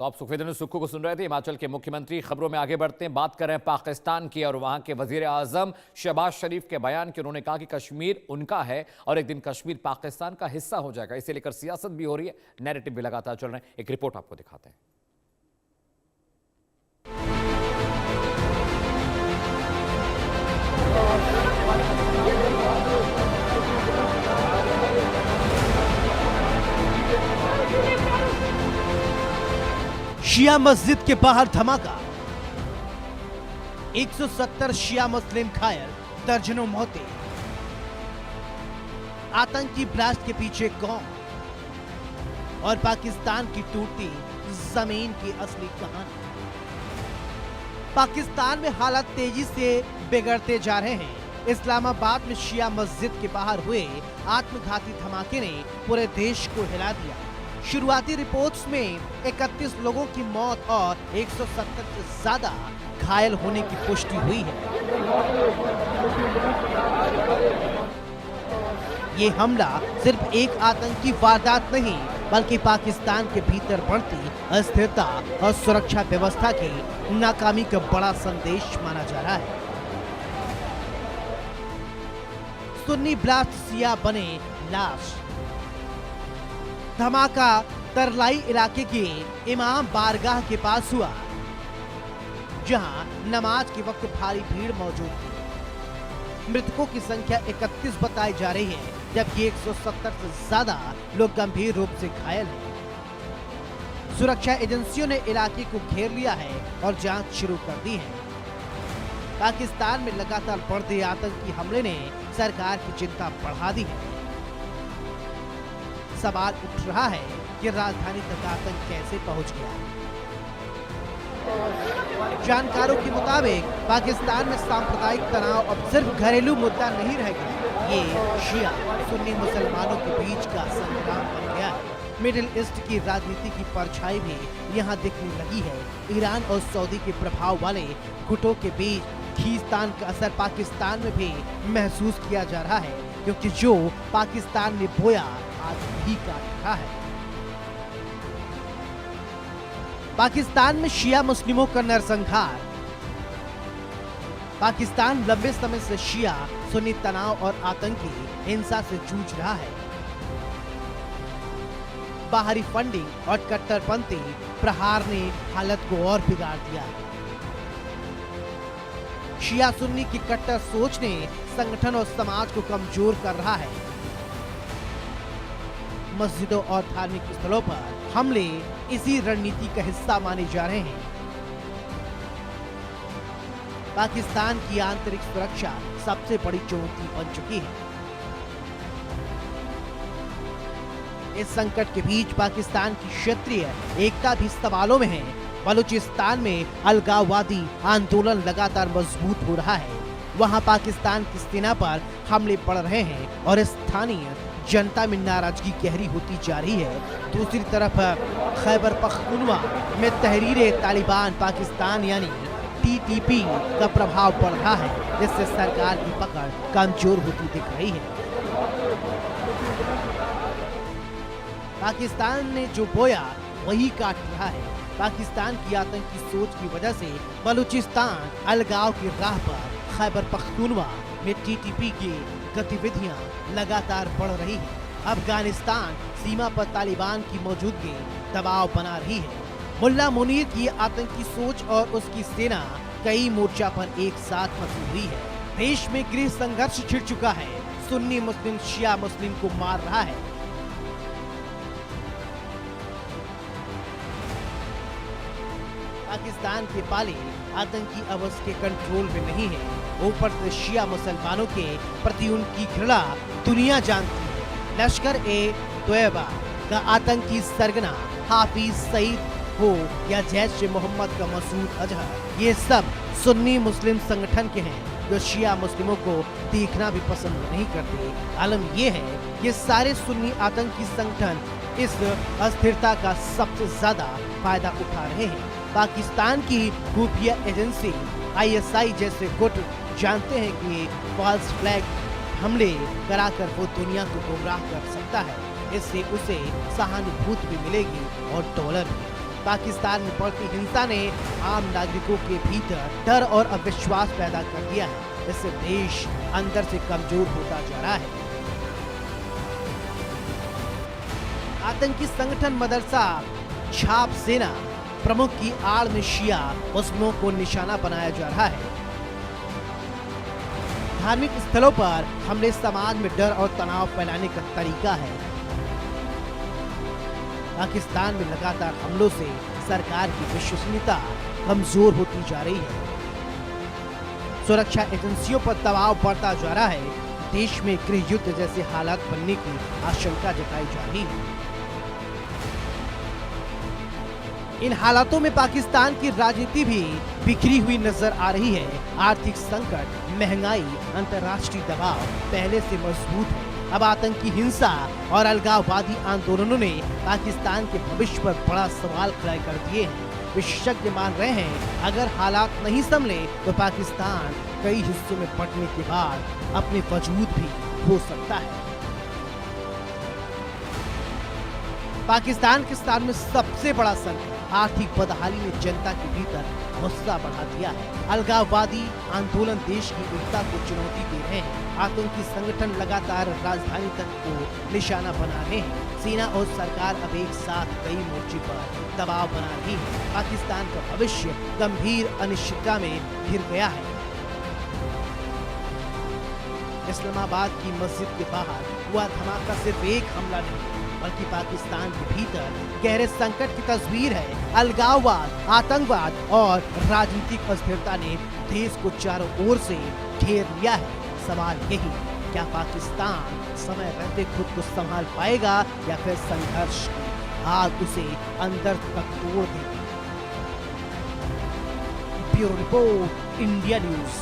तो आप सुखविंदर सुक्खू को सुन रहे थे। हिमाचल के मुख्यमंत्री खबरों में आगे बढ़ते हैं, बात कर रहे हैं पाकिस्तान की और वहां के वजीर आजम शहबाज शरीफ के बयान की। उन्होंने कहा कि कश्मीर उनका है और एक दिन कश्मीर पाकिस्तान का हिस्सा हो जाएगा। इसे लेकर सियासत भी हो रही है, नैरेटिव भी लगातार चल रहे हैं। एक रिपोर्ट आपको दिखाते हैं। शिया मस्जिद के बाहर धमाका, 170 शिया मुस्लिम घायल, दर्जनों मौतें। आतंकी ब्लास्ट के पीछे कौन और पाकिस्तान की टूटती जमीन की असली कहानी। पाकिस्तान में हालात तेजी से बिगड़ते जा रहे हैं। इस्लामाबाद में शिया मस्जिद के बाहर हुए आत्मघाती धमाके ने पूरे देश को हिला दिया। शुरुआती रिपोर्ट्स में 31 लोगों की मौत और 170 से ज्यादा घायल होने की पुष्टि हुई है। ये हमला सिर्फ एक आतंकी वारदात नहीं, बल्कि पाकिस्तान के भीतर बढ़ती अस्थिरता और सुरक्षा व्यवस्था की नाकामी का बड़ा संदेश माना जा रहा है। सुन्नी ब्लास्ट शिया बने लाश। धमाका तरलाई इलाके के इमाम बारगाह के पास हुआ, जहां नमाज के वक्त भारी भीड़ मौजूद थी। मृतकों की संख्या 31 बताई जा रही है, जबकि 170 से ज्यादा लोग गंभीर रूप से घायल हैं। सुरक्षा एजेंसियों ने इलाके को घेर लिया है और जांच शुरू कर दी है। पाकिस्तान में लगातार बढ़ते आतंकी हमले ने सरकार की चिंता बढ़ा दी है। सवाल उठ रहा है कि राजधानी तक आतंक कैसे पहुंच गया। जानकारों के मुताबिक पाकिस्तान में सांप्रदायिक तनाव अब सिर्फ घरेलू मुद्दा नहीं रह गया, ये शिया सुन्नी मुसलमानों के बीच का संग्राम बन गया है। मिडिल ईस्ट की राजनीति की परछाई भी यहाँ दिखने लगी है। ईरान और सऊदी के प्रभाव वाले गुटों के बीच खींचतान का असर पाकिस्तान में भी महसूस किया जा रहा है, क्योंकि जो पाकिस्तान ने बोया आज भी काट रहा है। पाकिस्तान में शिया मुस्लिमों का नरसंहार। पाकिस्तान लंबे समय से शिया सुन्नी तनाव और आतंकी हिंसा से जूझ रहा है। बाहरी फंडिंग और कट्टरपंथी प्रहार ने हालत को और बिगाड़ दिया है। शिया सुन्नी की कट्टर सोच ने संगठन और समाज को कमजोर कर रहा है। मस्जिदों और धार्मिक स्थलों पर हमले इसी रणनीति का हिस्सा माने जा रहे हैं। पाकिस्तान की आंतरिक सुरक्षा सबसे बड़ी चुनौती बन चुकी है। इस संकट के बीच पाकिस्तान की क्षेत्रीय एकता भी सवालों में है। बलूचिस्तान में अलगाववादी आंदोलन लगातार मजबूत हो रहा है। वहां पाकिस्तान की सेना पर हमले बढ़ रहे हैं और स्थानीय जनता में नाराजगी गहरी होती जा रही है। दूसरी तरफ खैबर पख्तूनवा में तहरीर तालिबान पाकिस्तान यानी TTP का प्रभाव पड़ रहा है, जिससे सरकार की पकड़ कमजोर होती दिख रही है। पाकिस्तान ने जो बोया वही काट रहा है। पाकिस्तान की आतंकी सोच की वजह से बलूचिस्तान अलगाव की राह पर खैबर पख्तूनवा में TTP की गतिविधियां लगातार बढ़ रही है। अफगानिस्तान सीमा पर तालिबान की मौजूदगी दबाव बना रही है। मुल्ला मुनीर की आतंकी सोच और उसकी सेना कई मोर्चा पर एक साथ फंसी हुई है। देश में गृह संघर्ष छिड़ चुका है। सुन्नी मुस्लिम शिया मुस्लिम को मार रहा है। पाकिस्तान के पाले आतंकी अब उसके कंट्रोल में नहीं है। ऊपर से शिया मुसलमानों के प्रति उनकी घृणा दुनिया जानती है। लश्कर-ए-तोयबा का आतंकी सरगना हाफिज सईद हो या जैश-ए-मोहम्मद का मसूद अजहर, ये सब सुन्नी मुस्लिम संगठन के हैं जो शिया मुस्लिमों को देखना भी पसंद नहीं करते। आलम ये है ये सारे सुन्नी आतंकी संगठन इस अस्थिरता का सबसे ज्यादा फायदा उठा रहे हैं। पाकिस्तान की खुफिया एजेंसी ISI जैसे गुट जानते हैं कि फॉल्स फ्लैग हमले कराकर वो दुनिया को गुमराह कर सकता है। इससे उसे सहानुभूति भी मिलेगी और डॉलर भी। पाकिस्तान में बढ़ती हिंसा ने आम नागरिकों के भीतर डर और अविश्वास पैदा कर दिया है। इससे देश अंदर से कमजोर होता जा रहा है। आतंकी संगठन मदरसा छाप सेना प्रमुख की आड़ में शिया मुस्लिमों को निशाना बनाया जा रहा है। धार्मिक स्थलों पर हमले समाज में डर और तनाव फैलाने का तरीका है। पाकिस्तान में लगातार हमलों से सरकार की विश्वसनीयता कमजोर होती जा रही है। सुरक्षा एजेंसियों पर दबाव बढ़ता जा रहा है। देश में गृह युद्ध जैसे हालात बनने की आशंका जताई जा रही है। इन हालातों में पाकिस्तान की राजनीति भी बिखरी हुई नजर आ रही है। आर्थिक संकट, महंगाई, अंतर्राष्ट्रीय दबाव पहले से मजबूत है। अब आतंकी हिंसा और अलगाववादी आंदोलनों ने पाकिस्तान के भविष्य पर बड़ा सवाल खड़ा कर दिए हैं। विशेषज्ञ मान रहे हैं अगर हालात नहीं संभले तो पाकिस्तान कई हिस्सों में बंटने के बाद अपने वजूद भी खो सकता है। पाकिस्तान के सामने सबसे बड़ा संकट आर्थिक बदहाली ने जनता के भीतर गुस्सा बढ़ा दिया है। अलगाववादी आंदोलन देश की एकता को चुनौती दे रहे हैं। आतंकी संगठन लगातार राजधानी तक को निशाना बना रहे हैं। सेना और सरकार अब एक साथ कई मोर्चे पर दबाव बना रही है। पाकिस्तान का भविष्य गंभीर अनिश्चितता में घिर गया है। इस्लामाबाद की मस्जिद के बाहर हुआ धमाका सिर्फ एक हमला नहीं बल्कि पाकिस्तान के भीतर गहरे संकट की तस्वीर है। अलगाववाद, आतंकवाद और राजनीतिक अस्थिरता ने देश को चारों ओर से घेर लिया है। सवाल यही, क्या पाकिस्तान समय रहते खुद को संभाल पाएगा या फिर संघर्ष की आग उसे अंदर तक तोड़ देगी? Bureau report, India news.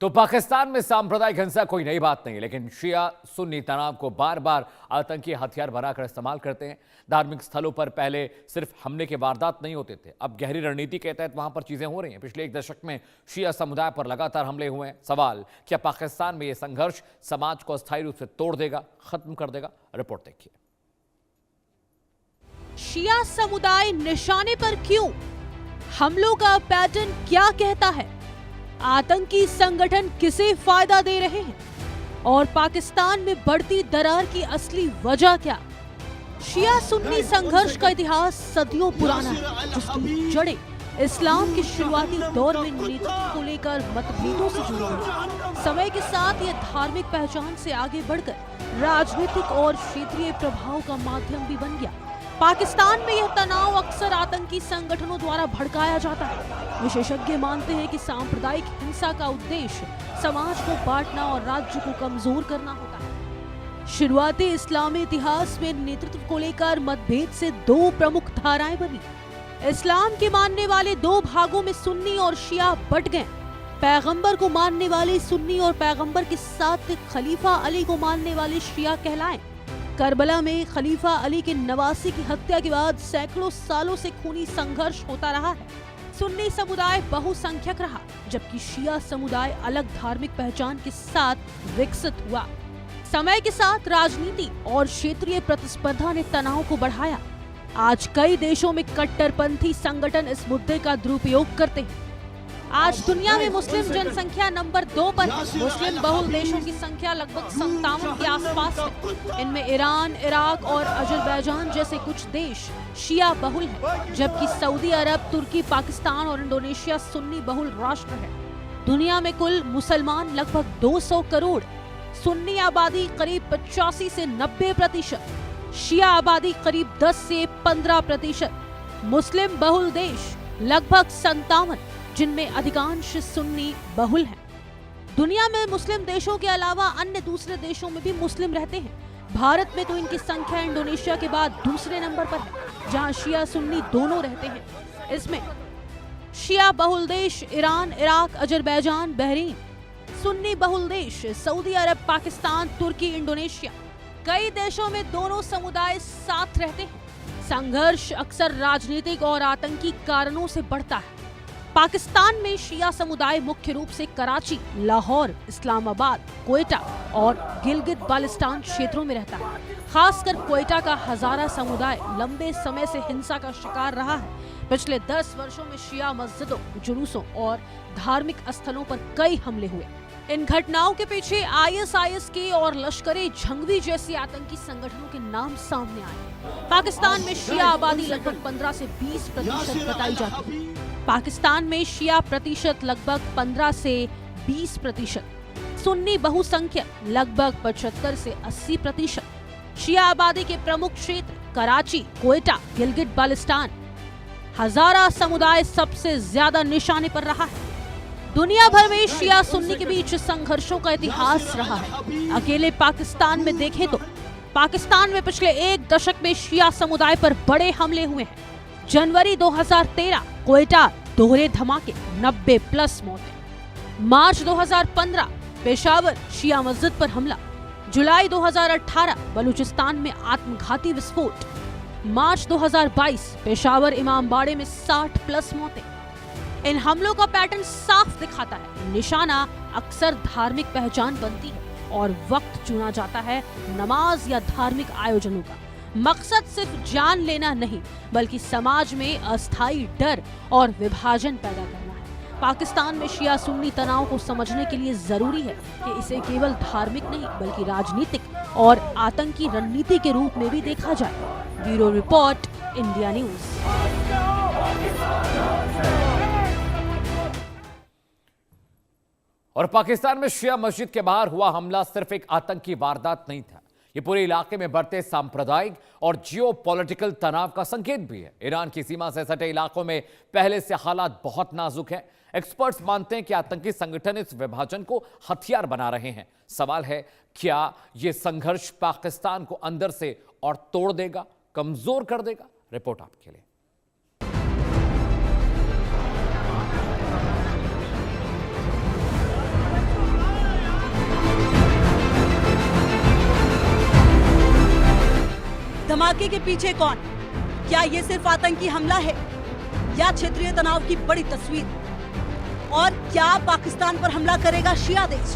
तो पाकिस्तान में सांप्रदायिक हिंसा कोई नई बात नहीं, लेकिन शिया सुन्नी तनाव को बार बार आतंकी हथियार बनाकर इस्तेमाल करते हैं। धार्मिक स्थलों पर पहले सिर्फ हमले के वारदात नहीं होते थे, अब गहरी रणनीति के तहत वहां पर चीजें हो रही हैं। पिछले एक दशक में शिया समुदाय पर लगातार हमले हुए हैं। सवाल, क्या पाकिस्तान में यह संघर्ष समाज को अस्थायी रूप से तोड़ देगा, खत्म कर देगा? रिपोर्ट देखिए। शिया समुदाय निशाने पर क्यों? हमलों का पैटर्न क्या कहता है? आतंकी संगठन किसे फायदा दे रहे हैं? और पाकिस्तान में बढ़ती दरार की असली वजह क्या? शिया सुन्नी संघर्ष का इतिहास सदियों पुराना है, जिसकी जड़ें इस्लाम के शुरुआती दौर में नेतृत्व को लेकर मतभेदों से जुड़ी हुई। समय के साथ ये धार्मिक पहचान से आगे बढ़कर राजनीतिक और क्षेत्रीय प्रभाव का माध्यम भी बन गया। पाकिस्तान में यह तनाव अक्सर आतंकी संगठनों द्वारा भड़काया जाता है। विशेषज्ञ मानते हैं कि सांप्रदायिक हिंसा का उद्देश्य समाज को बांटना और राज्य को कमजोर करना होता है। शुरुआती इस्लामी इतिहास में नेतृत्व को लेकर मतभेद से दो प्रमुख धाराएं बनी। इस्लाम के मानने वाले दो भागों में सुन्नी और शिया बट गए। पैगंबर को मानने वाले सुन्नी और पैगंबर के साथ खलीफा अली को मानने वाले शिया कहलाएं। करबला में खलीफा अली के नवासी की हत्या के बाद सैकड़ों सालों से खूनी संघर्ष होता रहा है। सुन्नी समुदाय बहुसंख्यक रहा, जबकि शिया समुदाय अलग धार्मिक पहचान के साथ विकसित हुआ। समय के साथ राजनीति और क्षेत्रीय प्रतिस्पर्धा ने तनाव को बढ़ाया। आज कई देशों में कट्टरपंथी संगठन इस मुद्दे का दुरुपयोग करते हैं। आज दुनिया में मुस्लिम जनसंख्या नंबर 2 पर है। मुस्लिम बहुल देशों की संख्या लगभग 57 के आसपास है। इनमें ईरान, इराक और अजरबैजान जैसे कुछ देश शिया बहुल हैं, जबकि सऊदी अरब, तुर्की, पाकिस्तान और इंडोनेशिया सुन्नी बहुल राष्ट्र है। दुनिया में कुल मुसलमान लगभग 200 करोड़, सुन्नी आबादी करीब 85 से 90%, शिया आबादी करीब 10 से 15%, मुस्लिम बहुल देश लगभग 57, जिनमें अधिकांश सुन्नी बहुल हैं। दुनिया में मुस्लिम देशों के अलावा अन्य दूसरे देशों में भी मुस्लिम रहते हैं। भारत में तो इनकी संख्या इंडोनेशिया के बाद दूसरे नंबर पर है, जहां शिया सुन्नी दोनों रहते हैं। इसमें शिया बहुल देश Iran, Iraq, Azerbaijan, Bahrain, Sunni बहुल देश सऊदी अरब, पाकिस्तान, तुर्की, इंडोनेशिया। कई देशों में दोनों समुदाय साथ रहते हैं। संघर्ष अक्सर राजनीतिक और आतंकी कारणों से बढ़ता है। पाकिस्तान में शिया समुदाय मुख्य रूप से कराची, लाहौर, इस्लामाबाद, क्वेटा और गिलगित बाल्टिस्तान क्षेत्रों में रहता है। खासकर क्वेटा का हजारा समुदाय लंबे समय से हिंसा का शिकार रहा है। पिछले 10 वर्षों में शिया मस्जिदों, जुलूसों और धार्मिक स्थलों पर कई हमले हुए। इन घटनाओं के पीछे ISIS और लश्कर-ए जंगवी जैसे आतंकी संगठनों के नाम सामने आए। पाकिस्तान में शिया आबादी लगभग 15 से 20% बताई जाती है। पाकिस्तान में शिया प्रतिशत लगभग 15 से 20%, सुन्नी बहुसंख्यक लगभग 75 से 80%। शिया आबादी के प्रमुख क्षेत्र कराची, क्वेटा, गिलगिट बाल्टिस्तान, हजारा समुदाय सबसे ज्यादा निशाने पर रहा है। दुनिया भर में शिया सुन्नी के बीच संघर्षों का इतिहास रहा है। अकेले पाकिस्तान में देखें तो पाकिस्तान में पिछले 1 दशक में शिया समुदाय पर बड़े हमले हुए हैं। जनवरी 2013 क्वेटा दोहरे धमाके, 90+ मौतें। मार्च 2015 पेशावर शिया मस्जिद पर हमला। जुलाई 2018 बलूचिस्तान में आत्मघाती विस्फोट। मार्च 2022 पेशावर इमामबाड़े में 60+ मौतें। इन हमलों का पैटर्न साफ दिखाता है, निशाना अक्सर धार्मिक पहचान बनती है और वक्त चुना जाता है नमाज या धार्मिक आयोजनों का। मकसद सिर्फ जान लेना नहीं, बल्कि समाज में अस्थायी डर और विभाजन पैदा करना है। पाकिस्तान में शिया सुन्नी तनाव को समझने के लिए जरूरी है कि इसे केवल धार्मिक नहीं बल्कि राजनीतिक और आतंकी रणनीति के रूप में भी देखा जाए। Bureau report, India news. और पाकिस्तान में शिया मस्जिद के बाहर हुआ हमला सिर्फ एक आतंकी वारदात नहीं था, ये पूरे इलाके में बढ़ते सांप्रदायिक और जियोपॉलिटिकल तनाव का संकेत भी है। ईरान की सीमा से सटे इलाकों में पहले से हालात बहुत नाजुक हैं। एक्सपर्ट्स मानते हैं कि आतंकी संगठन इस विभाजन को हथियार बना रहे हैं। सवाल है, क्या यह संघर्ष पाकिस्तान को अंदर से और तोड़ देगा, कमजोर कर देगा? रिपोर्ट आपके लिए। धमाके के पीछे कौन? क्या ये सिर्फ आतंकी हमला है या क्षेत्रीय तनाव की बड़ी तस्वीर? और क्या पाकिस्तान पर हमला करेगा शिया देश?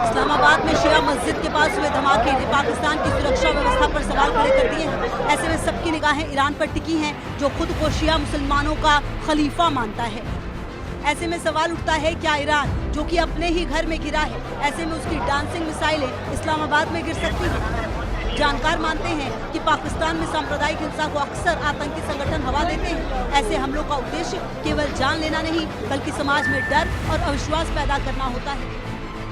इस्लामाबाद में शिया मस्जिद के पास हुए धमाके ने पाकिस्तान की सुरक्षा व्यवस्था पर सवाल खड़े कर दिए हैं। ऐसे में सबकी निगाहें ईरान पर टिकी हैं, जो खुद को शिया मुसलमानों का खलीफा मानता है। ऐसे में सवाल उठता है, क्या ईरान, जो कि अपने ही घर में गिरा है, ऐसे में उसकी डांसिंग मिसाइलें इस्लामाबाद में गिर सकती हैं? जानकार मानते हैं कि पाकिस्तान में सांप्रदायिक हिंसा को अक्सर आतंकी संगठन हवा देते हैं। ऐसे हमलों का उद्देश्य केवल जान लेना नहीं, बल्कि समाज में डर और अविश्वास पैदा करना होता है।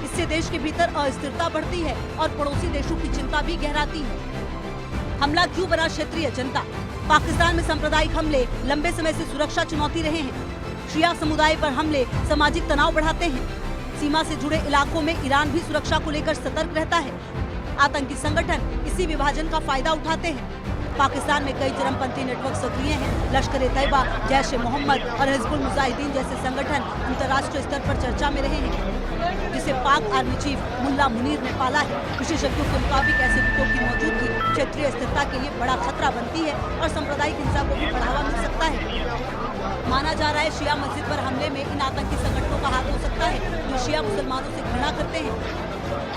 इससे देश के भीतर अस्थिरता बढ़ती है और पड़ोसी देशों की चिंता भी गहराती है। हमला क्यों बना क्षेत्रीय एजेंडा? पाकिस्तान में सांप्रदायिक हमले लंबे समय से सुरक्षा चुनौती रहे हैं। शिया समुदाय पर हमले सामाजिक तनाव बढ़ाते हैं। सीमा से जुड़े इलाकों में ईरान भी सुरक्षा को लेकर सतर्क रहता है। आतंकी संगठन इसी विभाजन का फायदा उठाते हैं। पाकिस्तान में कई चरमपंथी नेटवर्क सक्रिय हैं। लश्कर-ए-तैयबा, जैश-ए-मोहम्मद और हिजबुल मुजाहिदीन जैसे संगठन अंतर्राष्ट्रीय स्तर पर चर्चा में रहे हैं, जिसे पाक आर्मी चीफ मुल्ला मुनीर ने पाला है। विशेषज्ञों के मुताबिक ऐसे गुटों की मौजूदगी क्षेत्रीय स्थिरता के लिए बड़ा खतरा बनती है और सांप्रदायिक हिंसा को भी बढ़ावा मिल सकता है। माना जा रहा है, शिया मस्जिद पर हमले में इन आतंकी संगठनों का हाथ हो सकता है, जो शिया मुसलमानों से घृणा करते हैं।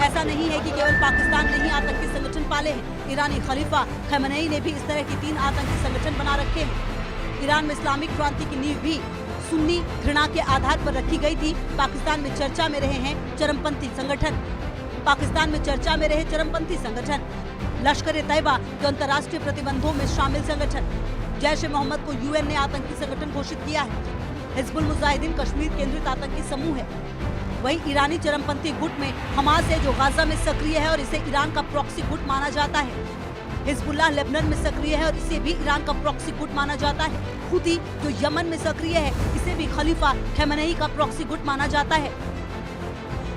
ऐसा नहीं है कि केवल पाकिस्तान ने ही आतंकी संगठन पाले हैं। ईरानी खलीफा खमेनेई ने भी इस तरह की 3 आतंकी संगठन बना रखे हैं। ईरान में इस्लामिक क्रांति की नींव भी सुन्नी घृणा के आधार पर रखी गई थी। पाकिस्तान में चर्चा में रहे हैं चरमपंथी संगठन। पाकिस्तान में चर्चा में रहे चरमपंथी संगठन लश्कर-ए-तैयबा के अंतर्राष्ट्रीय प्रतिबंधों में शामिल संगठन। जैश-ए-मोहम्मद को UN ने आतंकी संगठन घोषित किया है। हिजबुल मुजाहिदीन कश्मीर केंद्रित आतंकी समूह है। वहीं ईरानी चरमपंथी गुट में हमास है, जो गाजा में सक्रिय है और इसे ईरान का प्रॉक्सी गुट माना जाता है। हिजबुल्लाह लेबनान में सक्रिय है और इसे भी ईरान का प्रॉक्सी गुट माना जाता है। हुती जो यमन में सक्रिय है, इसे भी खलीफा खमेनेई का प्रॉक्सी गुट माना जाता है।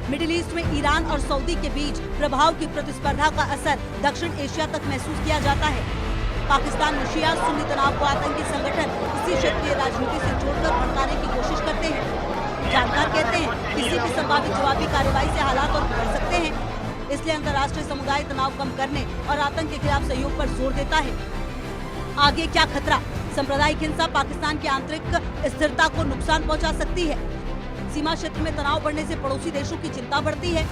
मिडिल ईस्ट में ईरान और सऊदी के बीच प्रभाव की प्रतिस्पर्धा का असर दक्षिण एशिया तक महसूस किया जाता है। पाकिस्तान में शिया सुन्नी तनाव को आतंकी संगठन इसी क्षेत्रीय राजनीति से जोड़कर भड़काने की कोशिश करते हैं। जानकार कहते हैं, किसी भी संभावित जवाबी कार्रवाई से हालात और बिगड़ सकते हैं। इसलिए अंतर्राष्ट्रीय समुदाय तनाव कम करने और आतंक के खिलाफ सहयोग पर जोर देता है। आगे क्या खतरा? सांप्रदायिक हिंसा पाकिस्तान की आंतरिक स्थिरता को नुकसान पहुंचा सकती है। सीमा क्षेत्र में तनाव बढ़ने से पड़ोसी देशों की चिंता बढ़ती है।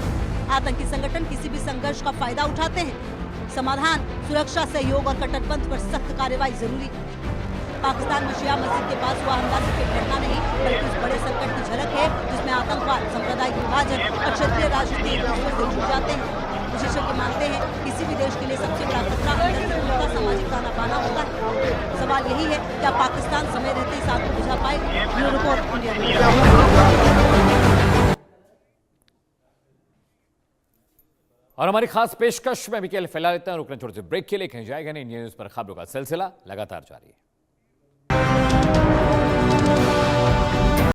आतंकी संगठन किसी भी संघर्ष का फायदा उठाते हैं। समाधान, सुरक्षा सहयोग और कट्टरपंथ पर सख्त कार्रवाई जरूरी। पाकिस्तान में शिया मस्जिद के पास हुआ हमला सिर्फ एक घटना नहीं बल्कि उस बड़े संकट की झलक है जिसमें आतंकवाद, सांप्रदायिक विभाजन और क्षेत्रीय राजनीति एक दूसरे से जुड़ जाते हैं। विशेषज्ञ मानते हैं किसी भी देश के लिए सबसे बड़ा खतरा अंदर से उनका सामाजिक ताना बाना होता है। सवाल यही है, क्या पाकिस्तान समय रहते इस आग को बुझा पाएगा? Bureau report, India news. और हमारी खास पेशकश में भी केवल फिलहाल इतना रुकने छोटे से ब्रेक के लिए कहीं जाएगा नहीं। न्यूज पर खबरों का सिलसिला लगातार जारी है।